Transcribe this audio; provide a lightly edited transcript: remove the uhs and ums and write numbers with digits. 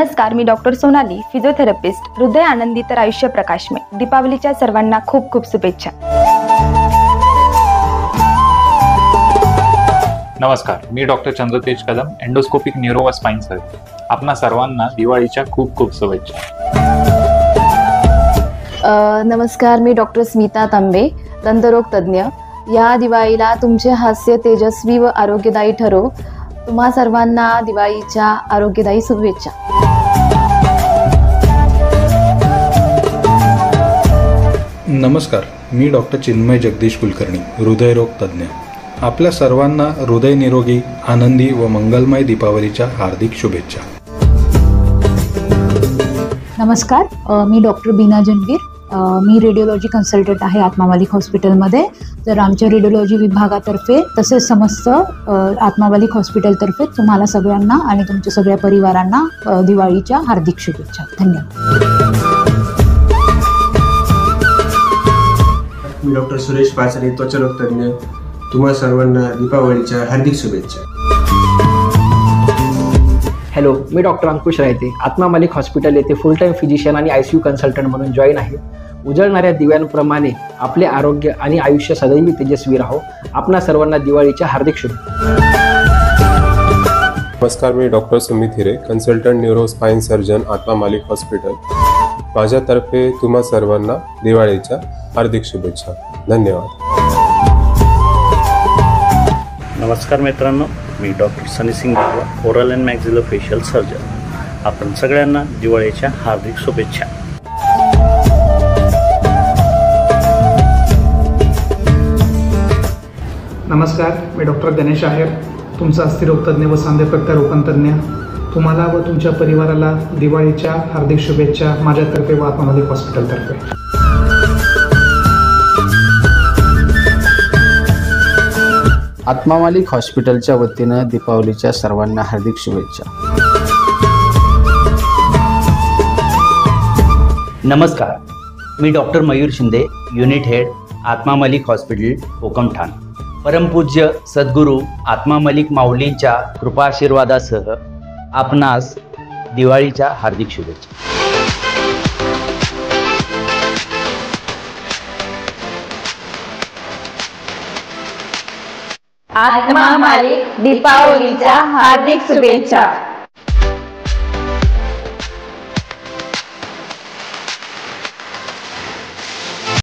नमस्कार, मी doctor Sonali, physiotherapist, हृदय आनंदी तर आयुष्य प्रकाशमय. दीपावलीच्या सर्वांना खूप खूप शुभेच्छा. नमस्कार, मी डॉक्टर चंद्रतेज कदम, एंडोस्कोपिक न्यूरो व स्पाइन सर्जन. आपणा सर्वांना दिवाळीच्या खूप खूप शुभेच्छा. नमस्कार, मी डॉक्टर स्मिता तांबे, दंतरोग तज्ज्ञ. या दिवाळीला तुमचे हास्य तेजस्वी व आरोग्यदायी ठरो. तुम्हा सर्वांना दिवाळीच्या आरोग्यदायी शुभेच्छा. नमस्कार, मी डॉक्टर चिन्मय जगदीश कुलकर्णी, हृदयरोग तज्ज्ञ. आपल्या सर्वांना हृदय निरोगी, आनंदी व मंगलमय दीपावलीच्या हार्दिक शुभेच्छा. नमस्कार, मी डॉक्टर बीना जनवीर. मी रेडिओलॉजी कन्सल्टंट आहे आत्मा मालिक हॉस्पिटलमध्ये. तर आमच्या रेडिओलॉजी विभागातर्फे तसेच समस्त आत्मा मालिक हॉस्पिटलतर्फे तुम्हाला सगळ्यांना आणि तुमच्या सगळ्या परिवारांना दिवाळीच्या हार्दिक शुभेच्छा. धन्यवाद. मी डॉक्टर सुरेश पाचरे, त्वचारोग तज्ज्ञ. तुम्हा सर्वांना दीपावलीच्या हार्दिक शुभेच्छा. हॅलो, मी डॉक्टर अंकुश रायते, आत्मा मालिक हॉस्पिटल येथे फुल टाईम फिजिशियन आणि ICU कन्सल्टंट म्हणून जॉईन आहे. उजळणाऱ्या दिव्यांप्रमाणे आपले आरोग्य आणि आयुष्य सदैव तेजस्वी राहो. आपणा सर्वांना दिवाळीच्या हार्दिक शुभेच्छा. नमस्कार, मी डॉक्टर सुमित हिरे, कन्सल्टंट न्यूरो स्पाइन सर्जन, आत्मा मालिक हॉस्पिटल. माझ्यातर्फे तुम्हा सर्वांना दिवाळीच्या हार्दिक शुभेच्छा. धन्यवाद. नमस्कार मित्रांनो, मी डॉक्टर सनी सिंग बाबा, ओरल अँड मॅक्झिलोफेशियल सर्जन. आपण सगळ्यांना दिवाळीच्या हार्दिक शुभेच्छा. नमस्कार, मी डॉक्टर गणेश आहेर, तुमचा अस्थिरोग तज्ज्ञ व सांधे प्रत्यारोपण तज्ज्ञ. तुम्हाला व तुमच्या परिवाराला दिवाळीच्या हार्दिक शुभेच्छा माझ्यातर्फे व आत्मा मालिक हॉस्पिटलतर्फे. आत्मा मालिक हॉस्पिटलच्या वतीनं दीपावलीच्या सर्वांना हार्दिक शुभेच्छा. नमस्कार, मी doctor Mayur Shinde, unit head, Atma Malik hospital, Kokamthan. परमपूज्य सद्गुरू आत्मा मालिक माऊलींच्या कृपाशीर्वादासह आपणास दिवाळीच्या हार्दिक शुभेच्छा. आत्मा मालिक दीपावलीच्या हार्दिक शुभेच्छा.